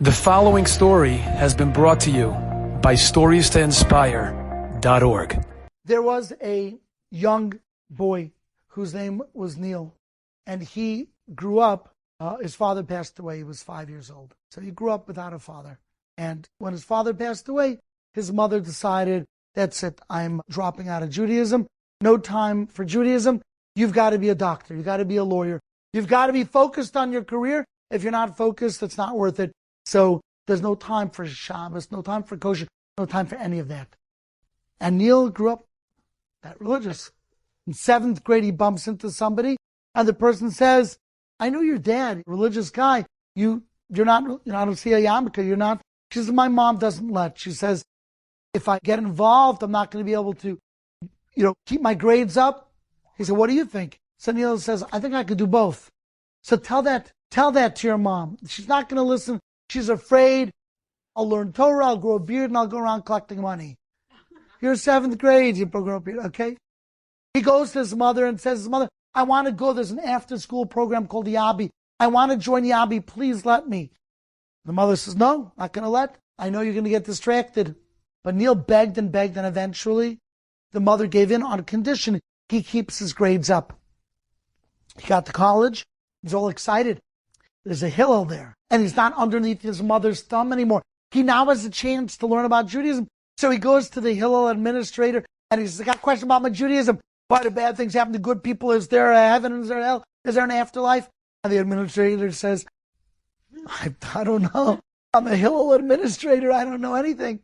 The following story has been brought to you by StoriesToInspire.org. There was a young boy whose name was Neil, and he grew up, his father passed away, he was 5 years old. So he grew up without a father. And when his father passed away, his mother decided, that's it, I'm dropping out of Judaism. No time for Judaism. You've got to be a doctor. You've got to be a lawyer. You've got to be focused on your career. If you're not focused, it's not worth it. So there's no time for Shabbos, no time for kosher, no time for any of that. And Neil grew up that religious. In 7th grade, he bumps into somebody, and the person says, I know your dad, religious guy. You're not a yarmulke, you're not. She says, my mom doesn't let. She says, if I get involved, I'm not going to be able to, keep my grades up. He said, what do you think? So Neil says, I think I could do both. So tell that to your mom. She's not going to listen. She's afraid. I'll learn Torah, I'll grow a beard, and I'll go around collecting money. You're 7th grade, you grow a beard, okay? He goes to his mother and says, Mother, I want to go. There's an after-school program called Yabi. I want to join Yabi. Please let me. The mother says, no, not going to let. I know you're going to get distracted. But Neil begged, and eventually the mother gave in on a condition he keeps his grades up. He got to college. He's all excited. There's a Hillel there, and he's not underneath his mother's thumb anymore. He now has a chance to learn about Judaism. So he goes to the Hillel administrator, and he says, I got a question about my Judaism. Why do bad things happen to good people? Is there a heaven? Is there hell? Is there an afterlife? And the administrator says, I don't know. I'm a Hillel administrator. I don't know anything.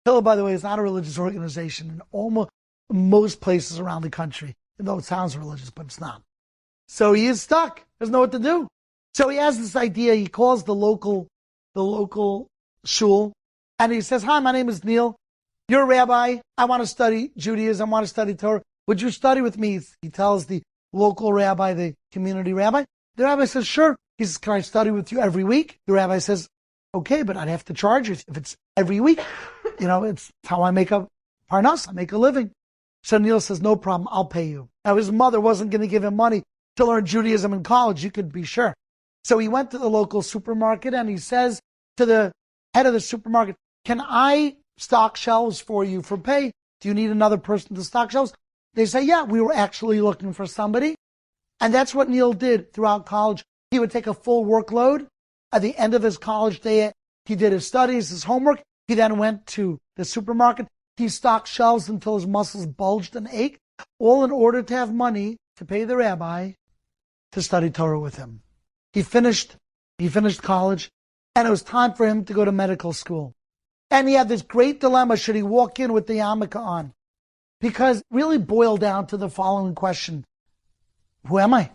Hillel, by the way, is not a religious organization in almost most places around the country, even though it sounds religious, but it's not. So he is stuck. Doesn't know what to do. So he has this idea. He calls the local shul, and he says, hi, my name is Neil. You're a rabbi. I want to study Judaism. I want to study Torah. Would you study with me? He tells the local rabbi, the community rabbi. The rabbi says, sure. He says, can I study with you every week? The rabbi says, okay, but I'd have to charge you if it's every week. It's how I make a parnas. I make a living. So Neil says, no problem. I'll pay you. Now his mother wasn't going to give him money to learn Judaism in college. You could be sure. So he went to the local supermarket and he says to the head of the supermarket, can I stock shelves for you for pay? Do you need another person to stock shelves? They say, yeah, we were actually looking for somebody. And that's what Neil did throughout college. He would take a full workload. At the end of his college day, he did his studies, his homework. He then went to the supermarket. He stocked shelves until his muscles bulged and ached, all in order to have money to pay the rabbi to study Torah with him. He finished college, and it was time for him to go to medical school. And he had this great dilemma, should he walk in with the yarmulke on? Because it really boiled down to the following question. Who am I?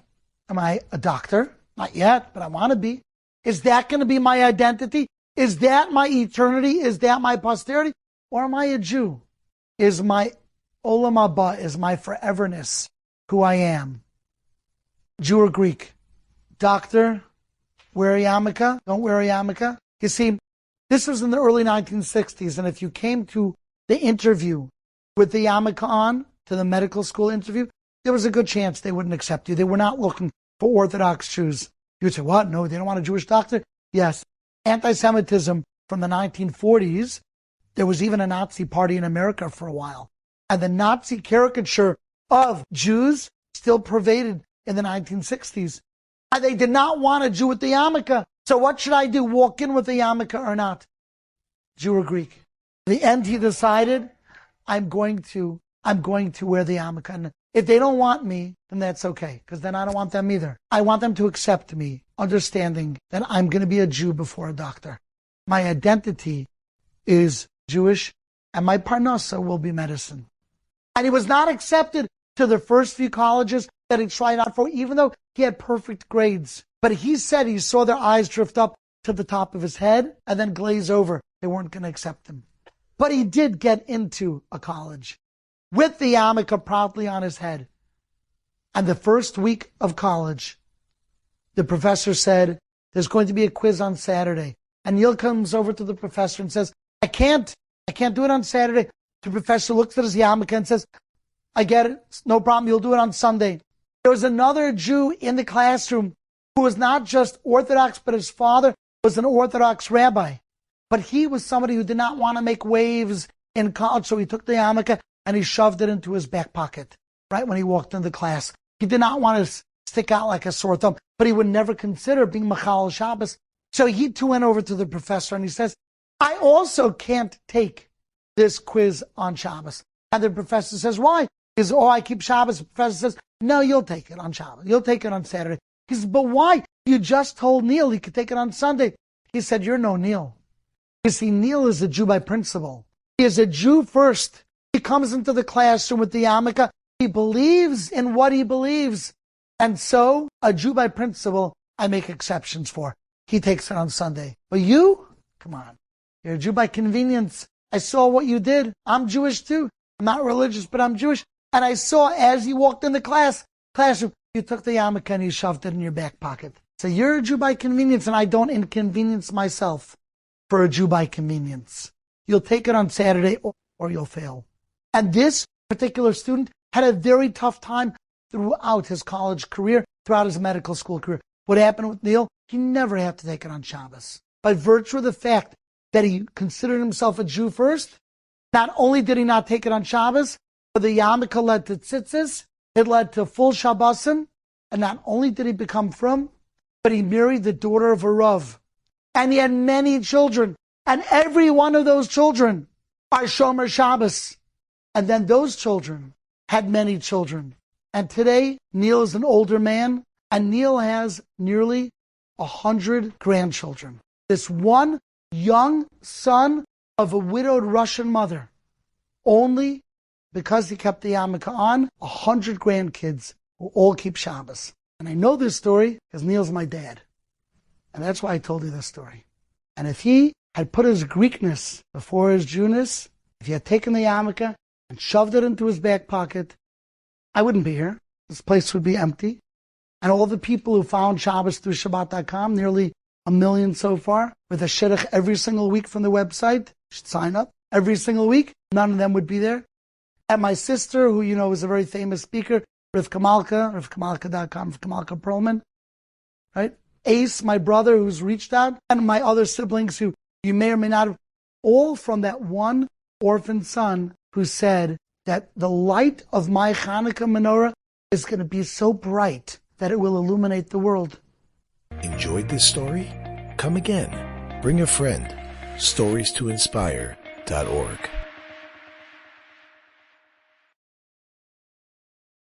Am I a doctor? Not yet, but I want to be. Is that going to be my identity? Is that my eternity? Is that my posterity? Or am I a Jew? Is my olam haba, is my foreverness who I am? Jew or Greek? Doctor, wear a yarmulke, don't wear a yarmulke. You see, this was in the early 1960s, and if you came to the interview with the yarmulke on, to the medical school interview, there was a good chance they wouldn't accept you. They were not looking for Orthodox Jews. You would say, what? No, they don't want a Jewish doctor? Yes. Anti-Semitism from the 1940s, there was even a Nazi party in America for a while. And the Nazi caricature of Jews still pervaded in the 1960s. And they did not want a Jew with the yarmulke. So what should I do? Walk in with the yarmulke or not? Jew or Greek? In the end, he decided, I'm going to wear the yarmulke. And if they don't want me, then that's okay, because then I don't want them either. I want them to accept me, understanding that I'm going to be a Jew before a doctor. My identity is Jewish, and my parnasa will be medicine. And he was not accepted to the first few colleges that he tried out for, even though he had perfect grades. But he said he saw their eyes drift up to the top of his head and then glaze over. They weren't going to accept him. But he did get into a college with the yarmulke proudly on his head. And the first week of college, the professor said, there's going to be a quiz on Saturday. And Neil comes over to the professor and says, I can't do it on Saturday. The professor looks at his yarmulke and says, I get it, no problem, you'll do it on Sunday. There was another Jew in the classroom who was not just Orthodox, but his father was an Orthodox rabbi, but he was somebody who did not want to make waves in college, so he took the yarmulke and he shoved it into his back pocket, right when he walked into class. He did not want to stick out like a sore thumb, but he would never consider being Machal Shabbos. So he too went over to the professor and he says, I also can't take this quiz on Shabbos. And the professor says, why? He says, I keep Shabbos. The professor says, no, you'll take it on Shabbos. You'll take it on Saturday. He says, but why? You just told Neil he could take it on Sunday. He said, you're no Neil. You see, Neil is a Jew by principle. He is a Jew first. He comes into the classroom with the yarmulke. He believes in what he believes. And so, a Jew by principle, I make exceptions for. He takes it on Sunday. But you? Come on. You're a Jew by convenience. I saw what you did. I'm Jewish too. I'm not religious, but I'm Jewish. And I saw as you walked in the classroom, you took the yarmulke and you shoved it in your back pocket. So you're a Jew by convenience, and I don't inconvenience myself for a Jew by convenience. You'll take it on Saturday or you'll fail. And this particular student had a very tough time throughout his college career, throughout his medical school career. What happened with Neil? He never had to take it on Shabbos. By virtue of the fact that he considered himself a Jew first, not only did he not take it on Shabbos, but the yarmulke led to tzitzis, it led to full Shabbosim, and not only did he become frum, but he married the daughter of a Rav. And he had many children, and every one of those children are Shomer Shabbos. And then those children had many children. And today, Neil is an older man, and Neil has nearly 100 grandchildren. This one young son of a widowed Russian mother, only because he kept the yarmulke on, 100 grandkids who all keep Shabbos. And I know this story because Neil's my dad. And that's why I told you this story. And if he had put his Greekness before his Jewness, if he had taken the yarmulke and shoved it into his back pocket, I wouldn't be here. This place would be empty. And all the people who found Shabbos through Shabbat.com, nearly 1 million so far, with a shidduch every single week from the website, you should sign up every single week. None of them would be there. And my sister, who you know is a very famous speaker, Rivka Malka, RivkaMalka.com, Malka Perlman, right? Ace, my brother, who's reached out, and my other siblings who you may or may not have, all from that one orphan son who said that the light of my Hanukkah menorah is going to be so bright that it will illuminate the world. Enjoyed this story? Come again. Bring a friend. StoriesToInspire.org